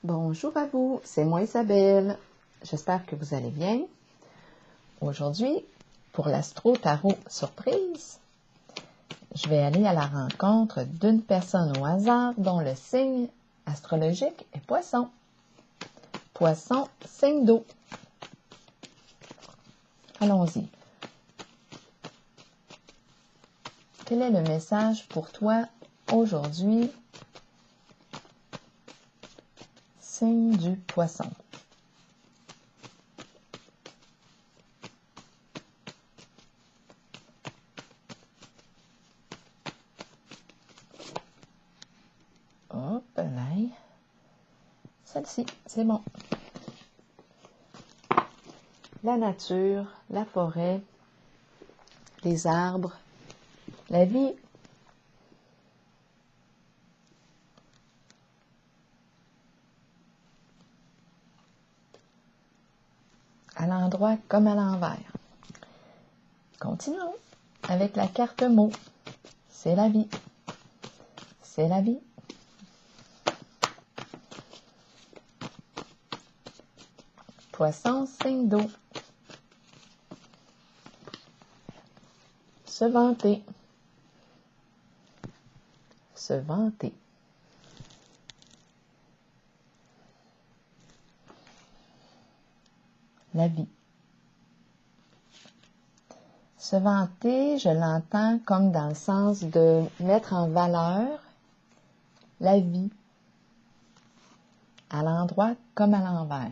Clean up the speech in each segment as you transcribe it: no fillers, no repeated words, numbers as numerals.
Bonjour à vous, c'est moi Isabelle. J'espère que vous allez bien. Aujourd'hui, pour l'Astro Tarot Surprise, je vais aller à la rencontre d'une personne au hasard dont le signe astrologique est Poisson. Poisson, signe d'eau. Allons-y. Quel est le message pour toi aujourd'hui? Signe du Poisson. Hop là. Celle-ci, c'est bon. La nature, la forêt, les arbres, la vie. À l'endroit comme à l'envers. Continuons avec la carte mot. C'est la vie. C'est la vie. Poisson, signe d'eau. Se vanter. Se vanter. La vie. Se vanter, je l'entends comme dans le sens de mettre en valeur la vie, à l'endroit comme à l'envers.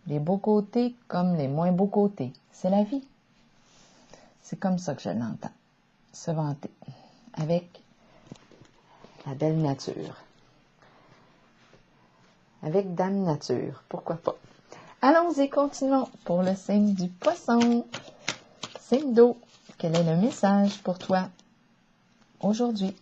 Les beaux côtés comme les moins beaux côtés. C'est la vie. C'est comme ça que je l'entends. Se vanter. Avec la belle nature. Avec Dame Nature. Pourquoi pas? Allons-y, continuons pour le signe du Poisson. Signe d'eau. Quel est le message pour toi aujourd'hui?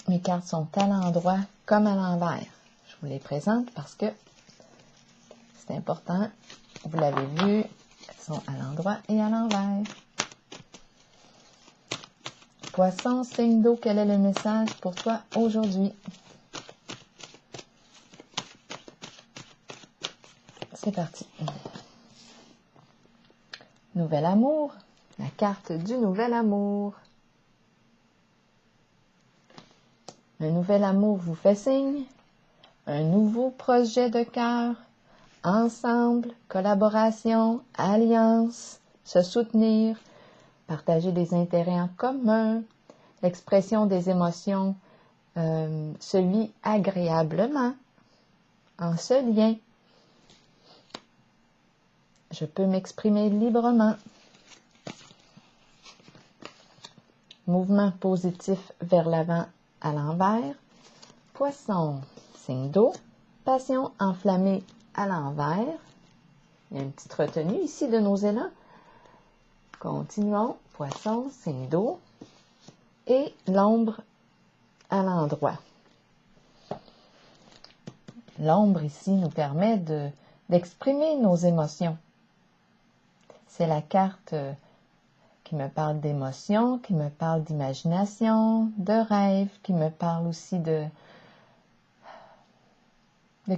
Mes cartes sont à l'endroit comme à l'envers. Je vous les présente parce que c'est important. Vous l'avez vu, elles sont à l'endroit et à l'envers. Poisson, signe d'eau, quel est le message pour toi aujourd'hui? C'est parti. Nouvel amour, la carte du nouvel amour. Un nouvel amour vous fait signe, un nouveau projet de cœur, ensemble, collaboration, alliance, se soutenir, partager des intérêts en commun, l'expression des émotions se vit agréablement, en ce lien. Je peux m'exprimer librement. Mouvement positif vers l'avant à l'envers. Poisson, signe d'eau. Passion enflammée à l'envers. Il y a une petite retenue ici de nos élans. Continuons. Poisson, signe d'eau. Et l'ombre à l'endroit. L'ombre ici nous permet d'exprimer nos émotions. C'est la carte qui me parle d'émotions, qui me parle d'imagination, de rêve, qui me parle aussi de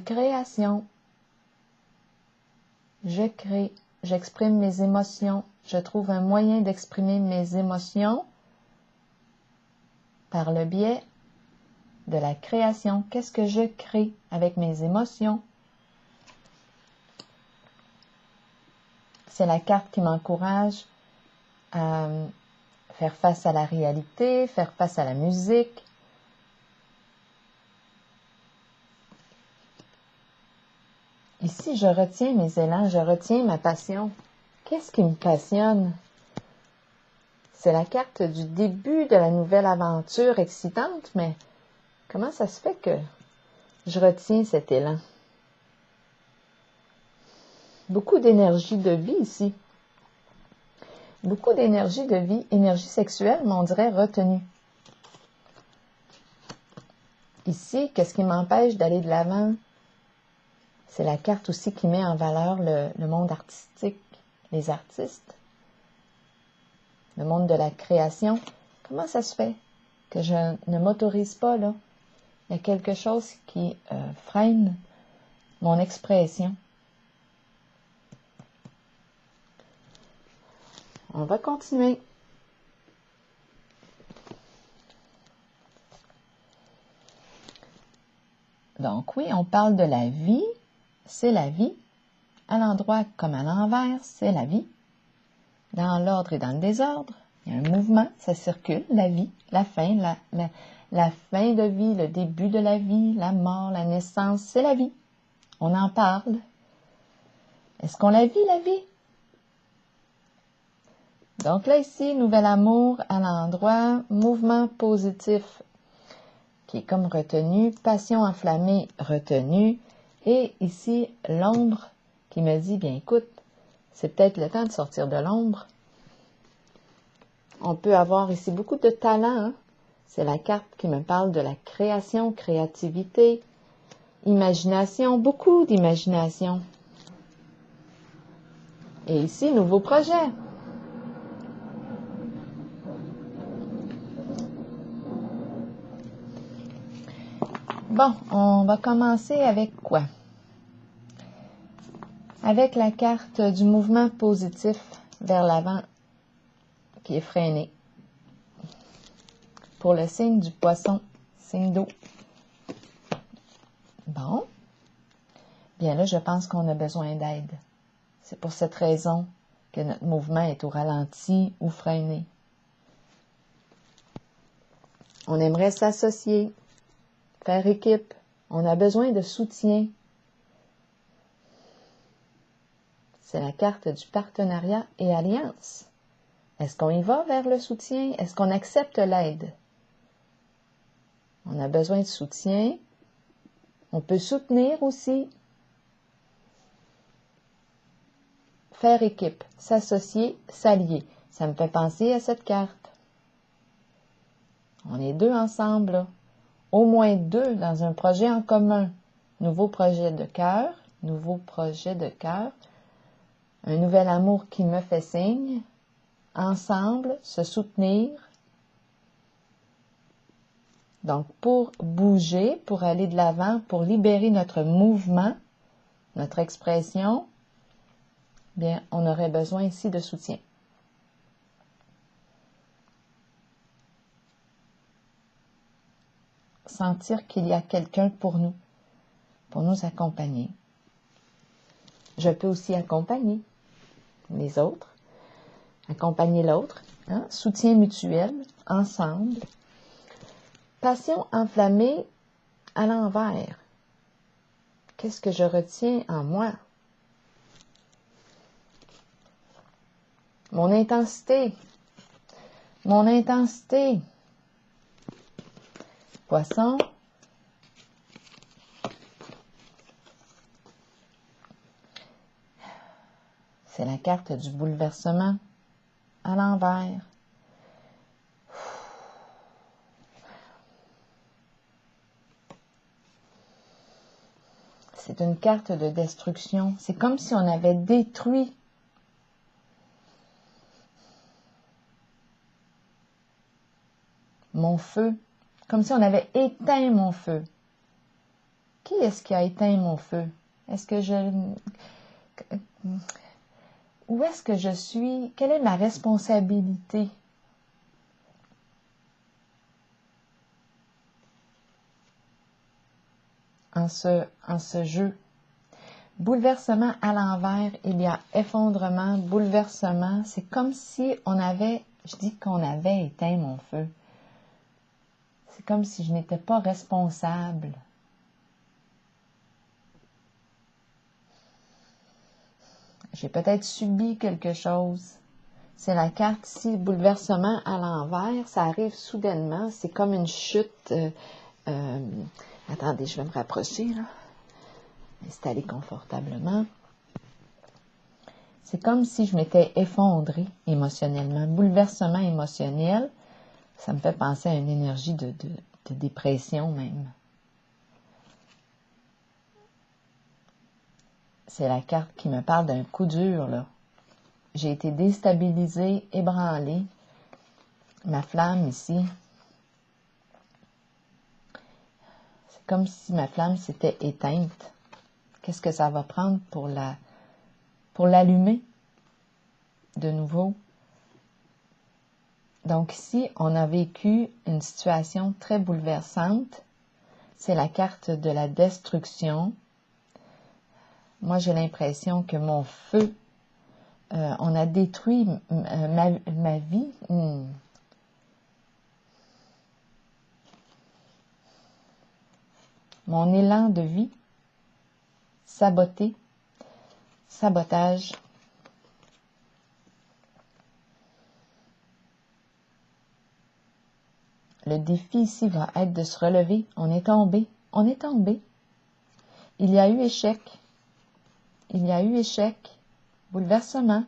création. Je crée, j'exprime mes émotions, je trouve un moyen d'exprimer mes émotions par le biais de la création. Qu'est-ce que je crée avec mes émotions? C'est la carte qui m'encourage à faire face à la réalité, faire face à la musique. Ici, je retiens mes élans, je retiens ma passion. Qu'est-ce qui me passionne? C'est la carte du début de la nouvelle aventure excitante, mais comment ça se fait que je retiens cet élan? Beaucoup d'énergie de vie ici. Beaucoup d'énergie de vie, énergie sexuelle, mais on dirait retenue. Ici, qu'est-ce qui m'empêche d'aller de l'avant? C'est la carte aussi qui met en valeur le monde artistique, les artistes, le monde de la création. Comment ça se fait que je ne m'autorise pas, là? Il y a quelque chose qui freine mon expression. On va continuer. Donc oui, on parle de la vie, c'est la vie. À l'endroit comme à l'envers, c'est la vie. Dans l'ordre et dans le désordre, il y a un mouvement, ça circule, la vie, la fin, la fin de vie, le début de la vie, la mort, la naissance, c'est la vie. On en parle. Est-ce qu'on la vit, la vie? Donc là, ici, nouvel amour à l'endroit, mouvement positif qui est comme retenu, passion enflammée retenue, et ici, l'ombre qui me dit, bien écoute, c'est peut-être le temps de sortir de l'ombre. On peut avoir ici beaucoup de talent, hein? C'est la carte qui me parle de la création, créativité, imagination, beaucoup d'imagination. Et ici, nouveau projet. Bon, on va commencer avec quoi? Avec la carte du mouvement positif vers l'avant qui est freiné. Pour le signe du poisson, signe d'eau. Bon. Bien là, je pense qu'on a besoin d'aide. C'est pour cette raison que notre mouvement est au ralenti ou freiné. On aimerait s'associer, faire équipe. On a besoin de soutien. C'est la carte du partenariat et alliance. Est-ce qu'on y va vers le soutien? Est-ce qu'on accepte l'aide? On a besoin de soutien. On peut soutenir aussi. Faire équipe, s'associer, s'allier. Ça me fait penser à cette carte. On est deux ensemble, là. Au moins deux dans un projet en commun. Nouveau projet de cœur, nouveau projet de cœur. Un nouvel amour qui me fait signe. Ensemble, se soutenir. Donc, pour bouger, pour aller de l'avant, pour libérer notre mouvement, notre expression, bien, on aurait besoin ici de soutien. Sentir qu'il y a quelqu'un pour nous accompagner. Je peux aussi accompagner les autres, accompagner l'autre, hein? Soutien mutuel, ensemble. Passion enflammée à l'envers. Qu'est-ce que je retiens en moi? Mon intensité. Mon intensité. Poisson. C'est la carte du bouleversement à l'envers. C'est une carte de destruction. C'est comme si on avait détruit mon feu. Comme si on avait éteint mon feu. Qui est-ce qui a éteint mon feu? Est-ce que où est-ce que je suis? Quelle est ma responsabilité? En ce jeu. Bouleversement à l'envers, il y a effondrement, bouleversement. C'est comme si je dis qu'on avait éteint mon feu. C'est comme si je n'étais pas responsable. J'ai peut-être subi quelque chose. C'est la carte ici, bouleversement à l'envers. Ça arrive soudainement. C'est comme une chute. Attendez, je vais me rapprocher, là. Installer confortablement. C'est comme si je m'étais effondrée émotionnellement. Bouleversement émotionnel, ça me fait penser à une énergie de dépression même. c'est la carte qui me parle d'un coup dur, là. J'ai été déstabilisée, ébranlée. Ma flamme ici, c'est comme si ma flamme s'était éteinte. Qu'est-ce que ça va prendre pour l'allumer de nouveau? Donc ici, on a vécu une situation très bouleversante. C'est la carte de la destruction. Moi, j'ai l'impression que mon feu, on a détruit ma vie. Mon élan de vie, saboté, sabotage. Le défi ici va être de se relever. On est tombé. On est tombé. Il y a eu échec. Il y a eu échec, bouleversement,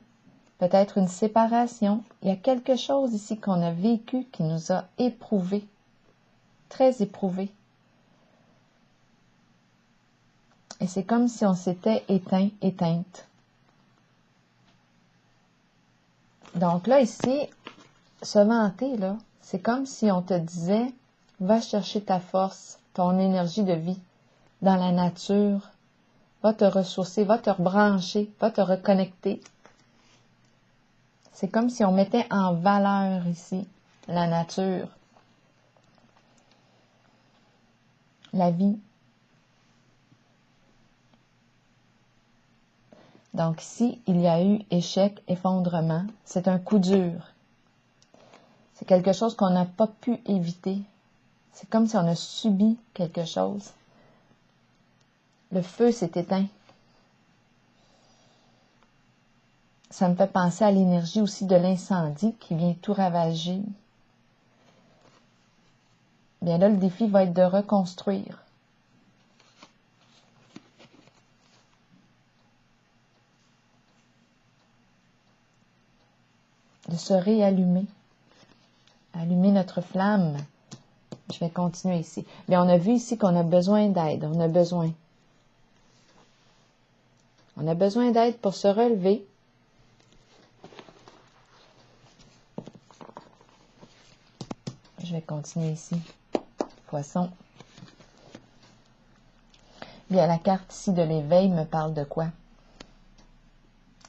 peut-être une séparation. Il y a quelque chose ici qu'on a vécu qui nous a éprouvés, très éprouvés. Et c'est comme si on s'était éteint, éteinte. Donc là, ici, se vanter, là, c'est comme si on te disait, va chercher ta force, ton énergie de vie dans la nature, va te ressourcer, va te rebrancher, va te reconnecter. C'est comme si on mettait en valeur ici la nature, la vie. Donc ici, il y a eu échec, effondrement. C'est un coup dur. C'est quelque chose qu'on n'a pas pu éviter. C'est comme si on a subi quelque chose. Le feu s'est éteint. Ça me fait penser à l'énergie aussi de l'incendie qui vient tout ravager. Bien là, le défi va être de reconstruire. De se réallumer. Allumer notre flamme. Je vais continuer ici. Mais on a vu ici qu'on a besoin d'aide. On a besoin. On a besoin d'aide pour se relever. Je vais continuer ici. Poisson. Bien, la carte ici de l'éveil me parle de quoi?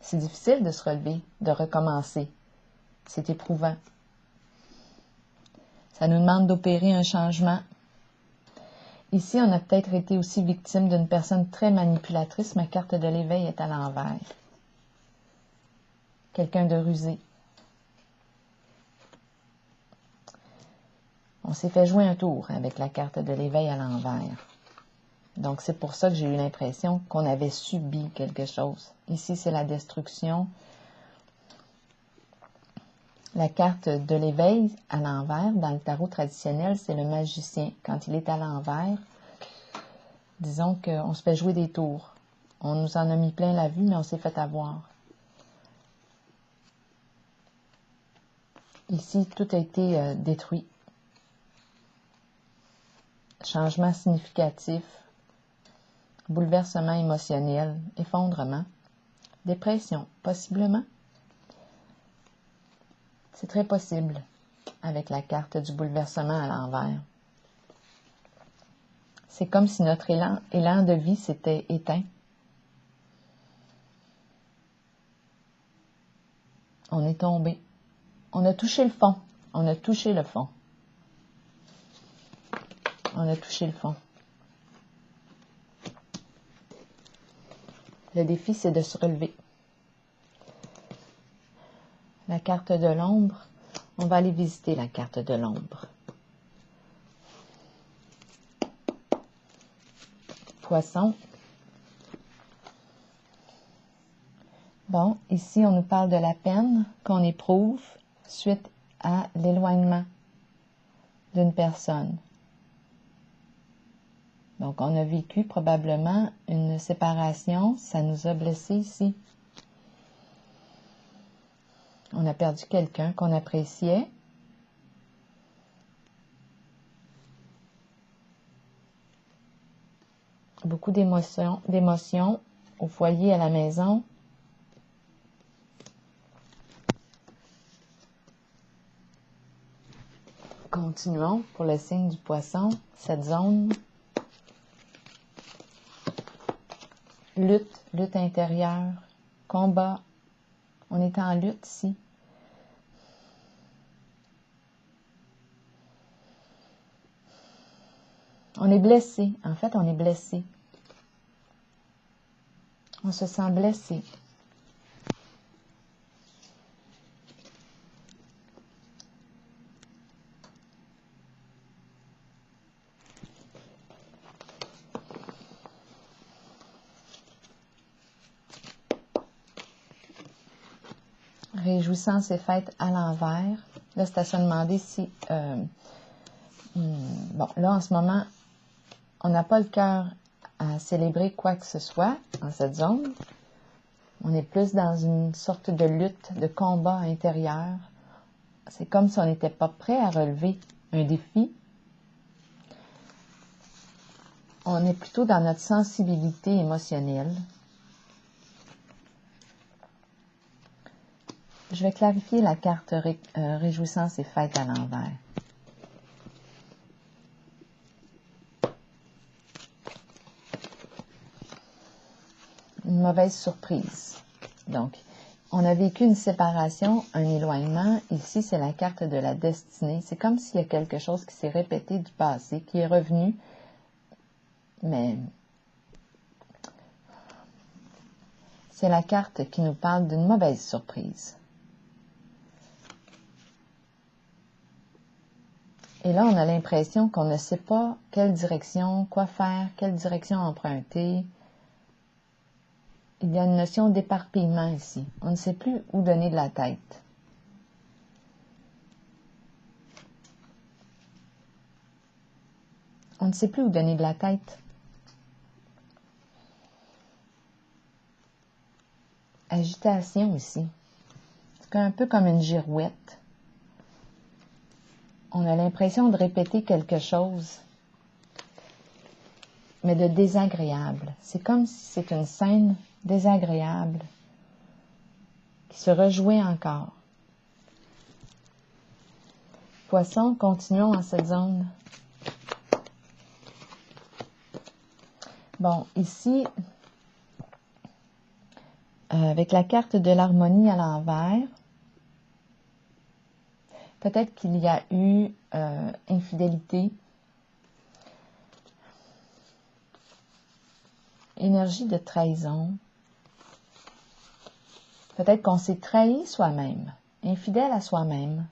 C'est difficile de se relever, de recommencer. C'est éprouvant. Ça nous demande d'opérer un changement. Ici, on a peut-être été aussi victime d'une personne très manipulatrice. Ma carte de l'éveil est à l'envers. Quelqu'un de rusé. On s'est fait jouer un tour avec la carte de l'éveil à l'envers. Donc, c'est pour ça que j'ai eu l'impression qu'on avait subi quelque chose. Ici, c'est la destruction. La carte de l'éveil à l'envers, dans le tarot traditionnel, c'est le magicien. Quand il est à l'envers, disons qu'on se fait jouer des tours. On nous en a mis plein la vue, mais on s'est fait avoir. Ici, tout a été détruit. Changement significatif, bouleversement émotionnel, effondrement, dépression, possiblement. C'est très possible avec la carte du bouleversement à l'envers. C'est comme si notre élan de vie s'était éteint. On est tombé. On a touché le fond. On a touché le fond. On a touché le fond. Le défi, c'est de se relever. La carte de l'ombre, on va aller visiter la carte de l'ombre. Poisson. Bon, ici, on nous parle de la peine qu'on éprouve suite à l'éloignement d'une personne. Donc, on a vécu probablement une séparation, ça nous a blessés ici. On a perdu quelqu'un qu'on appréciait. Beaucoup d'émotions, au foyer, à la maison. Continuons pour le signe du poisson, cette zone. Lutte intérieure, combat. On est en lutte ici. On est blessé. En fait, on est blessé. On se sent blessé. Réjouissance et fête à l'envers. Là, c'est à se demander si... bon, là, en ce moment, on n'a pas le cœur à célébrer quoi que ce soit en cette zone. On est plus dans une sorte de lutte, de combat intérieur. C'est comme si on n'était pas prêt à relever un défi. On est plutôt dans notre sensibilité émotionnelle. Je vais clarifier la carte réjouissance et fête à l'envers. Une mauvaise surprise. Donc, on a vécu une séparation, un éloignement. Ici, c'est la carte de la destinée. C'est comme s'il y a quelque chose qui s'est répété du passé, qui est revenu, mais c'est la carte qui nous parle d'une mauvaise surprise. Et là, on a l'impression qu'on ne sait pas quelle direction, quoi faire, quelle direction emprunter. Il y a une notion d'éparpillement ici. On ne sait plus où donner de la tête. On ne sait plus où donner de la tête. Agitation ici. C'est un peu comme une girouette. On a l'impression de répéter quelque chose, mais de désagréable. C'est comme si c'est une scène désagréable qui se rejouait encore. Poisson, continuons en cette zone. Bon, ici, avec la carte de l'harmonie à l'envers, peut-être qu'il y a eu infidélité, énergie de trahison. Peut-être qu'on s'est trahi soi-même, infidèle à soi-même.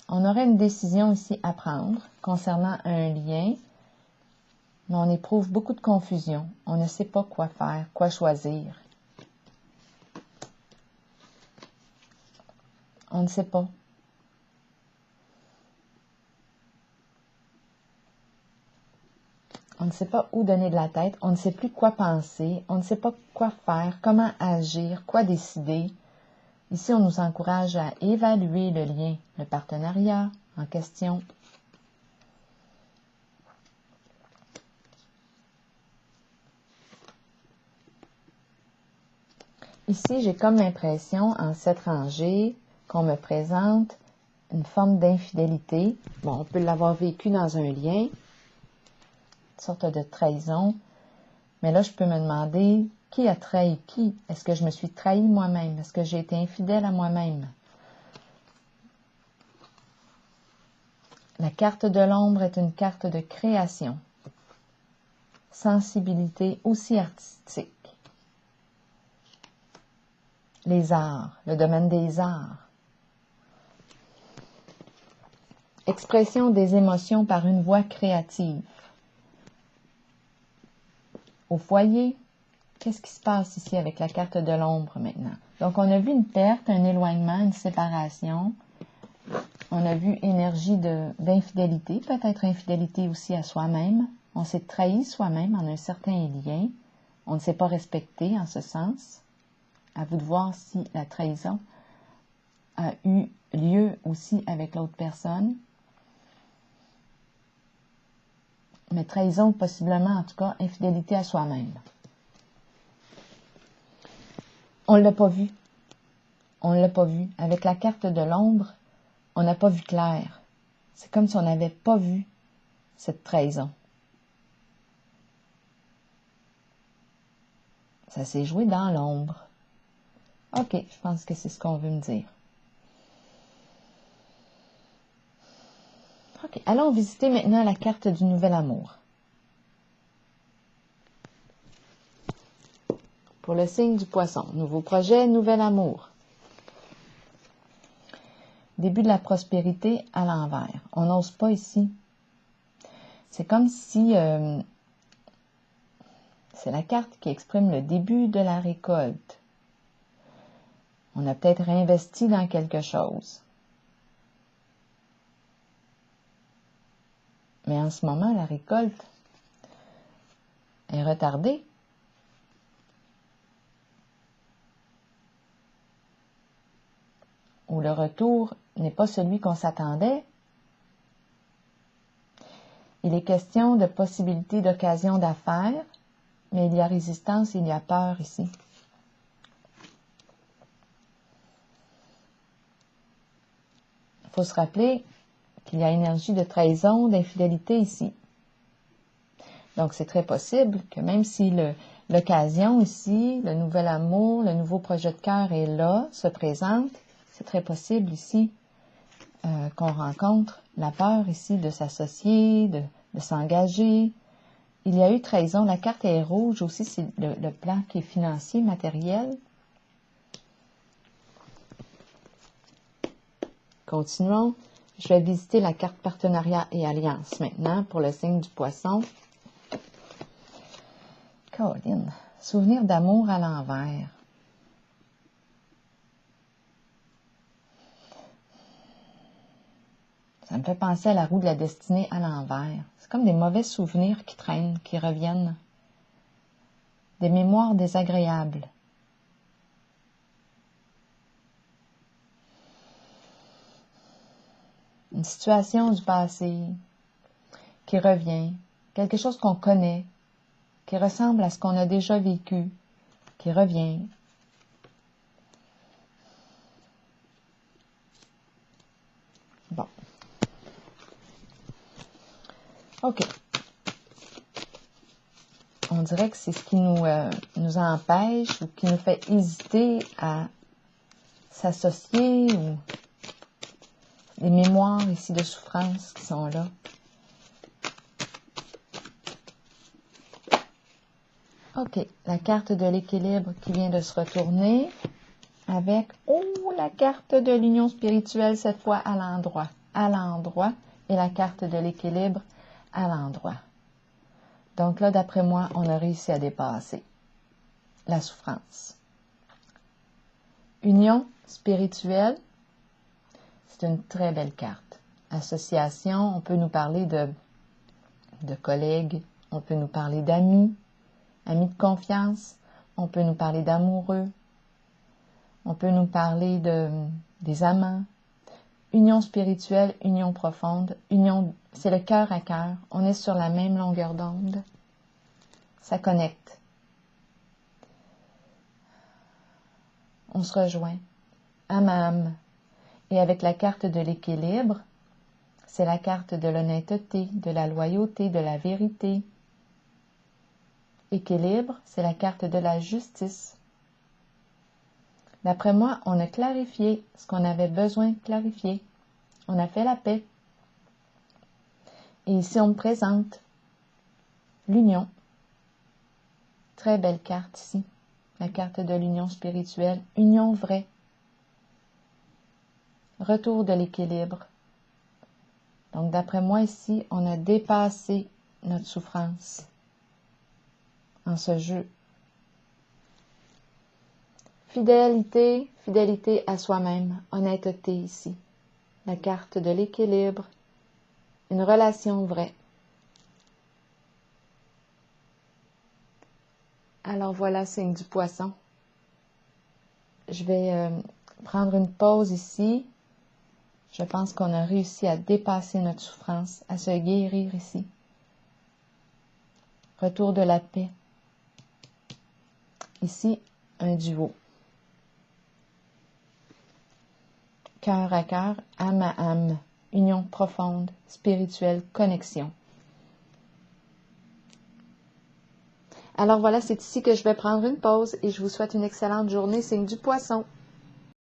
On aurait une décision ici à prendre concernant un lien, mais on éprouve beaucoup de confusion. On ne sait pas quoi faire, quoi choisir. On ne sait pas. On ne sait pas où donner de la tête, on ne sait plus quoi penser, on ne sait pas quoi faire, comment agir, quoi décider. Ici, on nous encourage à évaluer le lien, le partenariat en question. Ici, j'ai comme l'impression, en cette rangée, qu'on me présente une forme d'infidélité. Bon, on peut l'avoir vécu dans un lien, une sorte de trahison. Mais là, je peux me demander, qui a trahi qui? Est-ce que je me suis trahi moi-même? Est-ce que j'ai été infidèle à moi-même? La carte de l'ombre est une carte de création. Sensibilité aussi artistique. Les arts, le domaine des arts. Expression des émotions par une voie créative. Au foyer, qu'est-ce qui se passe ici avec la carte de l'ombre maintenant? Donc, on a vu une perte, un éloignement, une séparation. On a vu énergie d'infidélité, peut-être infidélité aussi à soi-même. On s'est trahi soi-même en un certain lien. On ne s'est pas respecté en ce sens. À vous de voir si la trahison a eu lieu aussi avec l'autre personne. mais trahison, possiblement, en tout cas, infidélité à soi-même. On ne l'a pas vu. On ne l'a pas vu. Avec la carte de l'ombre, on n'a pas vu clair. C'est comme si on n'avait pas vu cette trahison. Ça s'est joué dans l'ombre. OK, je pense que c'est ce qu'on veut me dire. OK, allons visiter maintenant la carte du nouvel amour. Pour le signe du poisson, nouveau projet, nouvel amour. Début de la prospérité à l'envers. On n'ose pas ici. C'est comme si c'est la carte qui exprime le début de la récolte. On a peut-être réinvesti dans quelque chose. Mais en ce moment, la récolte est retardée. Ou le retour n'est pas celui qu'on s'attendait. Il est question de possibilités d'occasion d'affaires, mais il y a résistance, il y a peur ici. Il faut se rappeler qu'il y a énergie de trahison, d'infidélité ici. Donc, c'est très possible que même si l'occasion ici, le nouvel amour, le nouveau projet de cœur est là, se présente, c'est très possible ici qu'on rencontre la peur ici de s'associer, de s'engager. Il y a eu trahison. La carte est rouge aussi, c'est le plan qui est financier, matériel. Continuons. Je vais visiter la carte partenariat et alliance maintenant pour le signe du poisson. Caroline, souvenir d'amour à l'envers. Ça me fait penser à la roue de la destinée à l'envers. C'est comme des mauvais souvenirs qui traînent, qui reviennent. Des mémoires désagréables. Une situation du passé qui revient. Quelque chose qu'on connaît, qui ressemble à ce qu'on a déjà vécu, qui revient. Bon. OK. On dirait que c'est ce qui nous empêche ou qui nous fait hésiter à s'associer ou des mémoires ici de souffrance qui sont là. OK, la carte de l'équilibre qui vient de se retourner avec, la carte de l'union spirituelle, cette fois à l'endroit, et la carte de l'équilibre à l'endroit. Donc là, d'après moi, on a réussi à dépasser la souffrance. Union spirituelle, c'est une très belle carte. Association, on peut nous parler de collègues, on peut nous parler d'amis, amis de confiance, on peut nous parler d'amoureux, on peut nous parler des amants. Union spirituelle, union profonde, union, c'est le cœur à cœur. On est sur la même longueur d'onde. Ça connecte. On se rejoint, âme à âme. Et avec la carte de l'équilibre, c'est la carte de l'honnêteté, de la loyauté, de la vérité. Équilibre, c'est la carte de la justice. D'après moi, on a clarifié ce qu'on avait besoin de clarifier. On a fait la paix. Et ici, on me présente l'union. Très belle carte ici. La carte de l'union spirituelle. Union vraie. Retour de l'équilibre. Donc, d'après moi, ici, on a dépassé notre souffrance en ce jeu. Fidélité, fidélité à soi-même, honnêteté ici. La carte de l'équilibre, une relation vraie. Alors voilà, signe du poisson. Je vais prendre une pause ici. Je pense qu'on a réussi à dépasser notre souffrance, à se guérir ici. retour de la paix. Ici, un duo. Cœur à cœur, âme à âme, union profonde, spirituelle, connexion. Alors voilà, c'est ici que je vais prendre une pause et je vous souhaite une excellente journée, signe du Poisson.